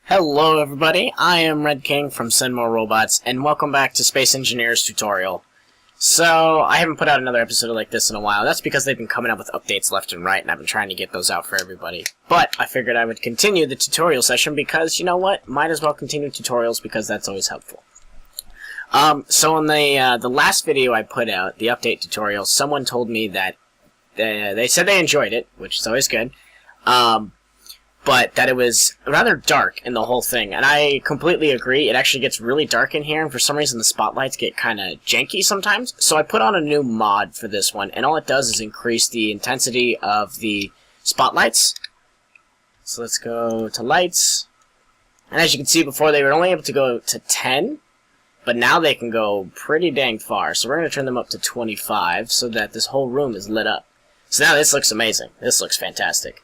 Hello everybody, I am Red King from Send More Robots, and welcome back to Space Engineers Tutorial. So, I haven't put out another episode like this in a while. That's because they've been coming up with updates left and right, and I've been trying to get those out for everybody. But I figured I would continue the tutorial session because, you know what, might as well continue tutorials because that's always helpful. So in the last video I put out, the update tutorial, someone told me that they said they enjoyed it, which is always good. But that it was rather dark in the whole thing, and I completely agree. It actually gets really dark in here, and for some reason the spotlights get kind of janky sometimes. So I put on a new mod for this one, and all it does is increase the intensity of the spotlights. So let's go to lights, and as you can see before, they were only able to go to 10, but now they can go pretty dang far. So we're going to turn them up to 25 so that this whole room is lit up. So now this looks amazing. This looks fantastic.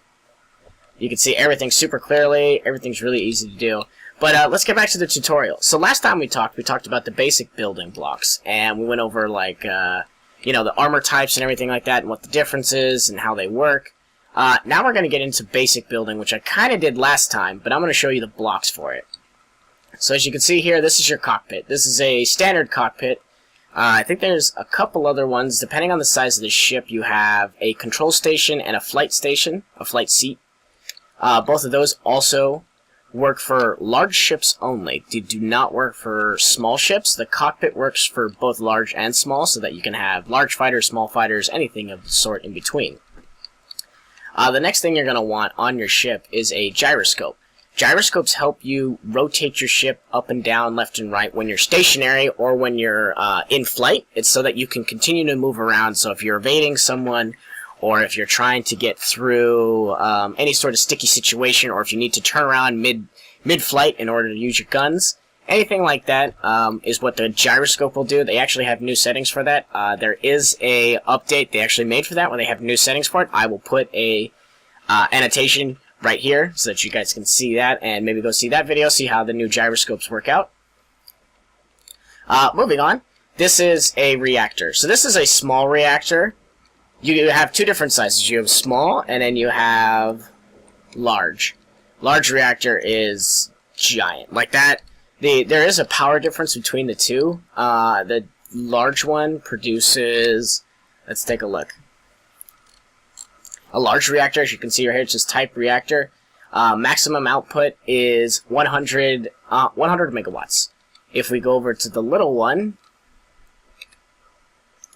You can see everything super clearly. Everything's really easy to do. But let's get back to the tutorial. So last time we talked about the basic building blocks, and we went over like you know, the armor types and everything like that, and what the difference is and how they work. Now we're going to get into basic building, which I kind of did last time, but I'm going to show you the blocks for it. So as you can see here, this is your cockpit. This is a standard cockpit. I think there's a couple other ones. Depending on the size of the ship, you have a control station and a flight station, a flight seat. Both of those also work for large ships only. They do not work for small ships. The cockpit works for both large and small, so that you can have large fighters, small fighters, anything of the sort in between. The next thing you're going to want on your ship is a gyroscope. Gyroscopes help you rotate your ship up and down, left and right when you're stationary or when you're in flight. It's so that you can continue to move around. So if you're evading someone, or if you're trying to get through any sort of sticky situation, or if you need to turn around mid-flight in order to use your guns, anything like that is what the gyroscope will do. They actually have new settings for that. There is a update they actually made for that where they have new settings for it. I will put a annotation right here so that you guys can see that, and maybe go see that video, see how the new gyroscopes work out. Moving on, this is a reactor. So this is a small reactor. You have two different sizes. You have small, and then you have large. Large reactor is giant. Like that, there is a power difference between the two. The large one produces, let's take a look. A large reactor, as you can see right here, it's just type reactor. Maximum output is 100 megawatts. If we go over to the little one,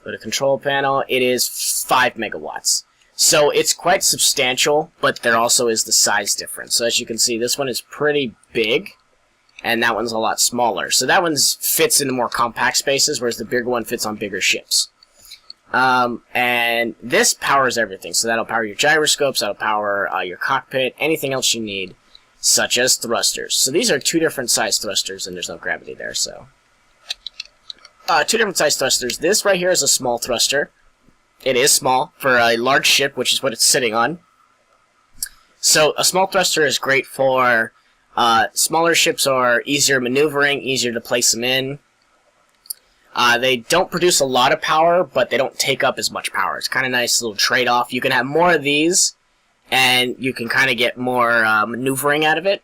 go to control panel, it is 5 megawatts. So it's quite substantial, but there also is the size difference. So as you can see, this one is pretty big, and that one's a lot smaller. So that one fits in the more compact spaces, whereas the bigger one fits on bigger ships. And this powers everything. So that'll power your gyroscopes, that'll power your cockpit, anything else you need, such as thrusters. So these are two different size thrusters, and there's no gravity there, so... two different size thrusters. This right here is a small thruster. It is small for a large ship, which is what it's sitting on. So a small thruster is great for smaller ships, are easier maneuvering, easier to place them in. They don't produce a lot of power, but they don't take up as much power. It's kind of nice little trade-off. You can have more of these, and you can kind of get more maneuvering out of it.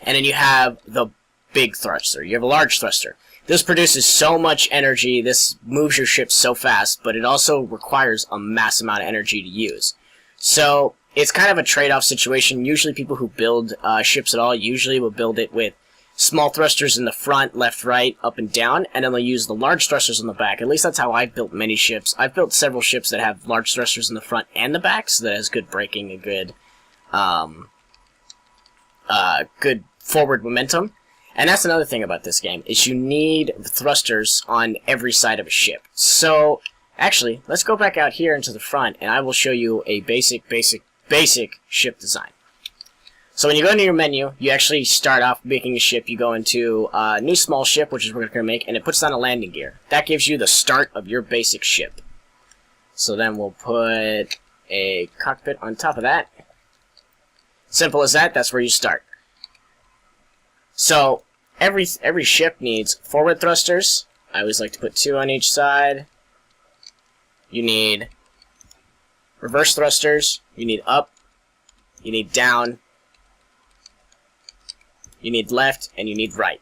And then you have the big thruster. You have a large thruster. This produces so much energy, this moves your ship so fast, but it also requires a mass amount of energy to use. So it's kind of a trade-off situation. Usually people who build ships at all usually will build it with small thrusters in the front, left, right, up and down, and then they'll use the large thrusters on the back. At least that's how I've built many ships. I've built several ships that have large thrusters in the front and the back, so that has good braking and good forward momentum. And that's another thing about this game, is you need thrusters on every side of a ship. So, actually, let's go back out here into the front, and I will show you a basic ship design. So when you go into your menu, you actually start off making a ship. You go into new small ship, which is what we're going to make, and it puts down a landing gear. That gives you the start of your basic ship. So then we'll put a cockpit on top of that. Simple as that, that's where you start. So, every ship needs forward thrusters. I always like to put 2 on each side. You need reverse thrusters. You need up. You need down. you need left, and you need right.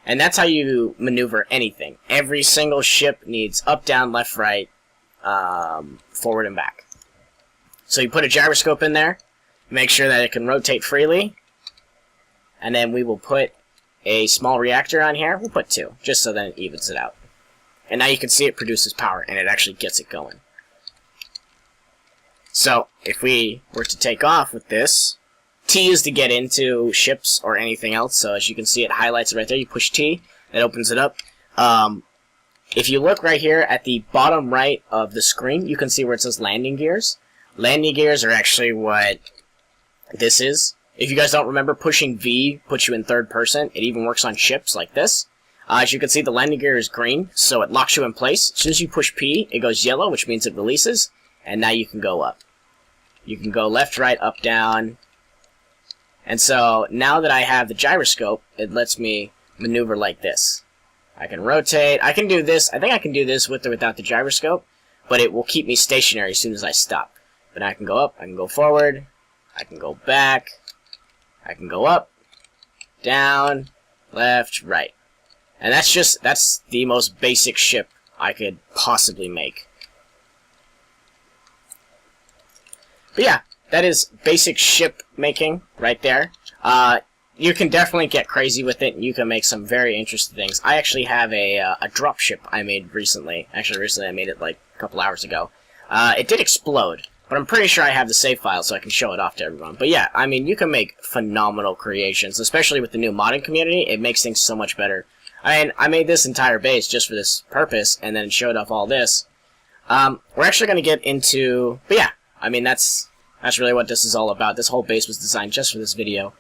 And that's how you maneuver anything. Every single ship needs up, down, left, right, forward, and back. So you put a gyroscope in there, make sure that it can rotate freely, and then we will put a small reactor on here. We'll put 2, just so that it evens it out. And now you can see it produces power, and it actually gets it going. So, if we were to take off with this, T is to get into ships or anything else, so as you can see it highlights it right there. You push T, it opens it up. If you look right here at the bottom right of the screen, you can see where it says landing gears. Landing gears are actually what this is. If you guys don't remember, pushing V puts you in third person. It even works on ships like this. As you can see, the landing gear is green, so it locks you in place. As soon as you push P, it goes yellow, which means it releases, and now you can go up. You can go left, right, up, down. And so, now that I have the gyroscope, it lets me maneuver like this. I can rotate. I can do this. I think I can do this with or without the gyroscope, but it will keep me stationary as soon as I stop. But I can go up, I can go forward, I can go back, I can go up, down, left, right. And that's the most basic ship I could possibly make. But yeah, that is basic ship making right there. You can definitely get crazy with it, and you can make some very interesting things. I actually have a dropship I made recently. Actually, recently I made it like a couple hours ago. It did explode, but I'm pretty sure I have the save file so I can show it off to everyone. But yeah, I mean, you can make phenomenal creations, especially with the new modding community. It makes things so much better. I mean, I made this entire base just for this purpose, and then showed off all this. We're actually going to get into... But yeah, I mean, that's really what this is all about. This whole base was designed just for this video.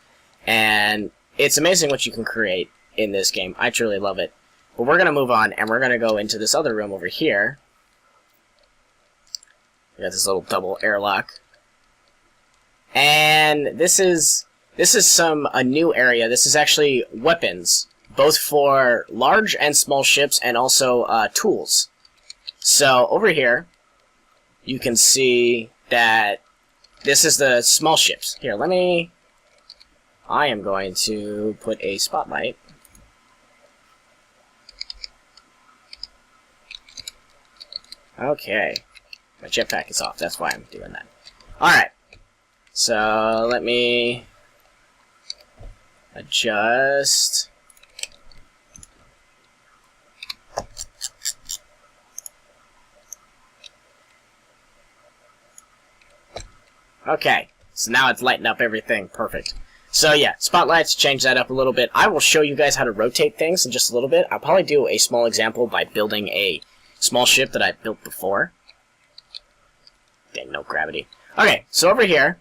And it's amazing what you can create in this game. I truly love it. But we're going to move on, and we're going to go into this other room over here. We got this little double airlock. And this is a new area. This is actually weapons, both for large and small ships, and also tools. So over here, you can see that this is the small ships. Here, I am going to put a spotlight. Okay. My jetpack is off, that's why I'm doing that. Alright. So, let me adjust. Okay, so now it's lighting up everything. Perfect. So yeah, spotlights, change that up a little bit. I will show you guys how to rotate things in just a little bit. I'll probably do a small example by building a small ship that I built before. Dang, no gravity. Okay, so over here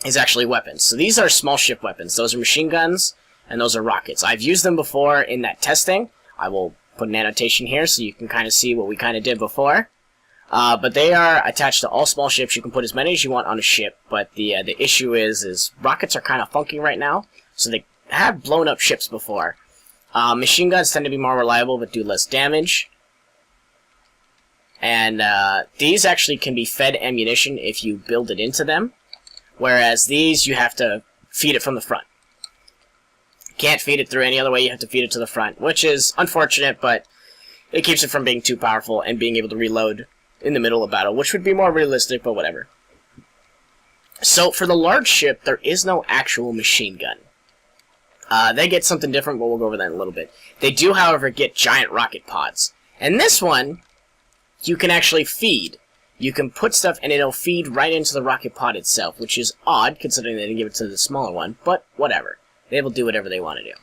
is actually weapons. So these are small ship weapons. Those are machine guns, and those are rockets. I've used them before in that testing. I will put an annotation here so you can kind of see what we kind of did before. But they are attached to all small ships. You can put as many as you want on a ship, but the issue is rockets are kind of funky right now, so they have blown up ships before. Machine guns tend to be more reliable but do less damage. And these actually can be fed ammunition if you build it into them, whereas these you have to feed it from the front. You can't feed it through any other way, you have to feed it to the front, which is unfortunate, but it keeps it from being too powerful and being able to reload in the middle of battle, which would be more realistic, but whatever. So, for the large ship, there is no actual machine gun. They get something different, but we'll go over that in a little bit. They do, however, get giant rocket pods. And this one, you can actually feed. You can put stuff, and it'll feed right into the rocket pod itself, which is odd, considering they didn't give it to the smaller one, but whatever. They will do whatever they want to do.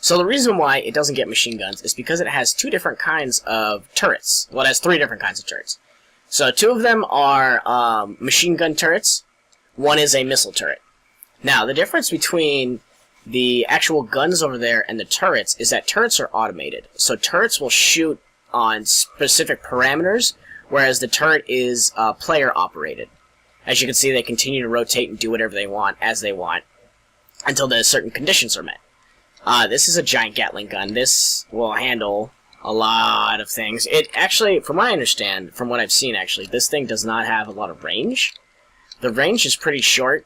So the reason why it doesn't get machine guns is because it has two different kinds of turrets. Well, it has three different kinds of turrets. So two of them are machine gun turrets. One is a missile turret. Now, the difference between the actual guns over there and the turrets is that turrets are automated. So turrets will shoot on specific parameters, whereas the turret is player operated. As you can see, they continue to rotate and do whatever they want, as they want, until the certain conditions are met. This is a giant Gatling gun. This will handle a lot of things. It actually, from what I understand, from what I've seen actually, this thing does not have a lot of range. The range is pretty short.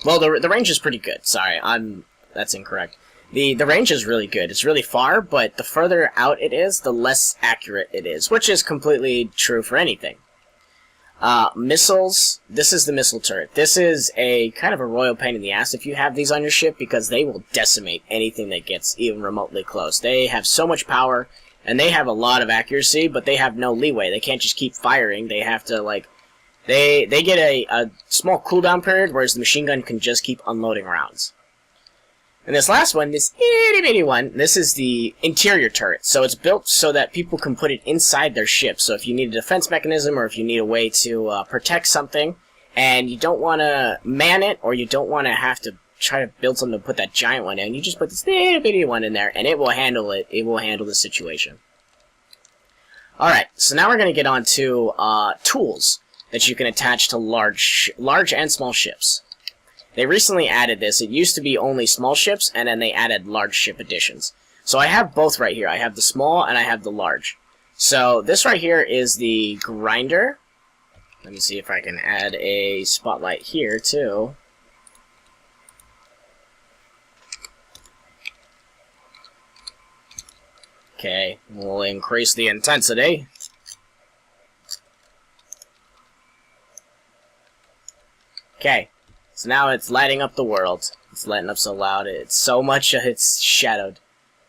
Well, the range is pretty good. Sorry, that's incorrect. The range is really good. It's really far, but the further out it is, the less accurate it is, which is completely true for anything. Missiles. This is the missile turret. This is a kind of a royal pain in the ass if you have these on your ship, because they will decimate anything that gets even remotely close. They have so much power, and they have a lot of accuracy, but they have no leeway. They can't just keep firing. They have to, like, they get a small cooldown period, whereas the machine gun can just keep unloading rounds. And this last one, this itty bitty one, this is the interior turret. So it's built so that people can put it inside their ship. So if you need a defense mechanism, or if you need a way to protect something, and you don't want to man it, or you don't want to have to try to build something to put that giant one in, you just put this itty bitty one in there, and it will handle it. It will handle the situation. Alright, so now we're going to get on to tools that you can attach to large and small ships. They recently added this. It used to be only small ships, and then they added large ship editions. So I have both right here. I have the small, and I have the large. So this right here is the grinder. Let me see if I can add a spotlight here, too. Okay, we'll increase the intensity. Okay. So now it's lighting up the world. It's lighting up so loud. It's so much. It's shadowed.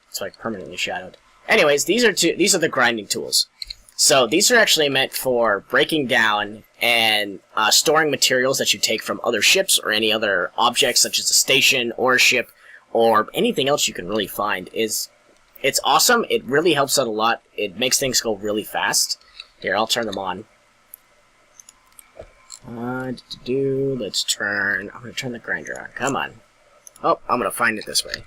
It's like permanently shadowed. Anyways, these are the grinding tools. So these are actually meant for breaking down and storing materials that you take from other ships or any other objects, such as a station or a ship or anything else you can really find. It's awesome. It really helps out a lot. It makes things go really fast. Here, I'll turn them on. Let's turn. I'm gonna turn the grinder on. Come on. Oh, I'm gonna find it this way.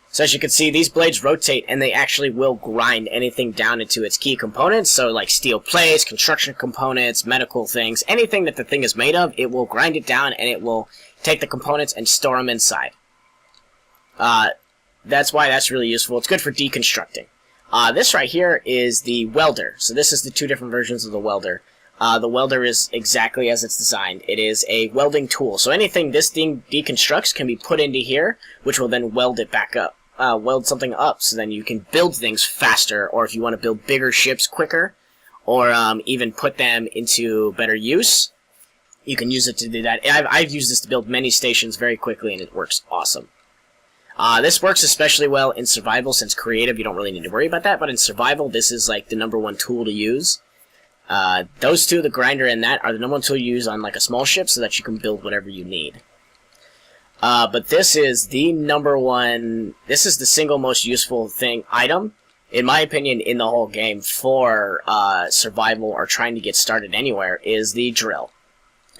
So as you can see, these blades rotate, and they actually will grind anything down into its key components. So like steel plates, construction components, medical things, anything that the thing is made of, it will grind it down, and it will take the components and store them inside. That's why that's really useful. It's good for deconstructing. This right here is the welder. So this is the two different versions of the welder. The welder is exactly as it's designed. It is a welding tool. So anything this thing deconstructs can be put into here, which will then weld it back up. Weld something up, so then you can build things faster, or if you want to build bigger ships quicker, or even put them into better use, you can use it to do that. I've used this to build many stations very quickly, and it works awesome. This works especially well in survival, since creative, you don't really need to worry about that, but in survival, this is like the #1 tool to use. Those two, the grinder and that, are the #1 tool you use on like a small ship so that you can build whatever you need. But this is the #1, this is the single most useful item, in my opinion, in the whole game for survival or trying to get started anywhere, is the drill.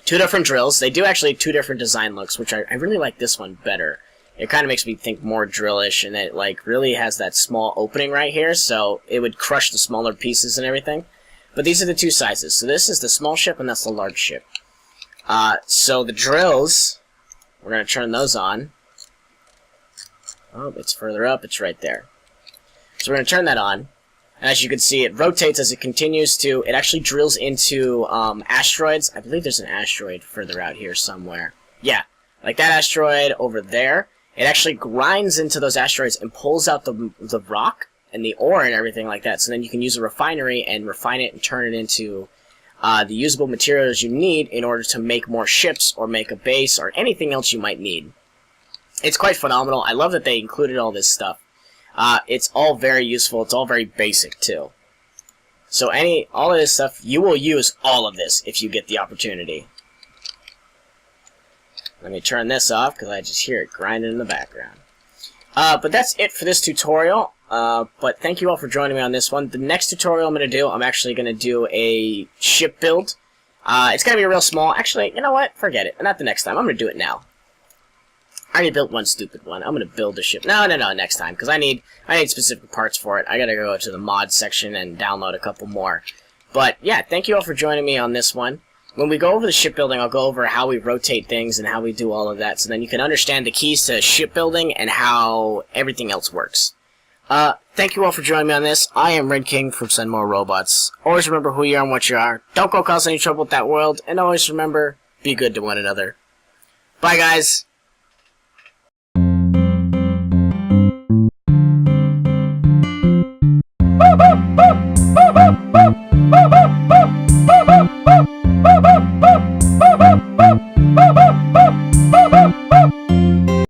Two different drills. They do actually two different design looks, which I really like this one better. It kind of makes me think more drillish, and it like really has that small opening right here, so it would crush the smaller pieces and everything. But these are the two sizes. So this is the small ship, and that's the large ship. So the drills, we're going to turn those on. Oh, it's further up. It's right there. So we're going to turn that on. And as you can see, it rotates as it continues to... It actually drills into asteroids. I believe there's an asteroid further out here somewhere. Yeah, like that asteroid over there. It actually grinds into those asteroids and pulls out the rock and the ore and everything like that. So then you can use a refinery and refine it and turn it into the usable materials you need in order to make more ships or make a base or anything else you might need. It's quite phenomenal. I love that they included all this stuff. It's all very useful. It's all very basic too. So all of this stuff, you will use all of this if you get the opportunity. Let me turn this off because I just hear it grinding in the background. But that's it for this tutorial. But thank you all for joining me on this one. The next tutorial I'm going to do, I'm actually going to do a ship build. It's going to be real small. Actually, you know what? Forget it. Not the next time. I'm going to do it now. I already built one stupid one. I'm going to build a ship. No, next time. Because I need specific parts for it. I got to go to the mod section and download a couple more. But, yeah, thank you all for joining me on this one. When we go over the shipbuilding, I'll go over how we rotate things and how we do all of that, so then you can understand the keys to shipbuilding and how everything else works. Thank you all for joining me on this. I am Red King from Send More Robots. Always remember who you are and what you are. Don't go cause any trouble with that world, and always remember, be good to one another. Bye, guys.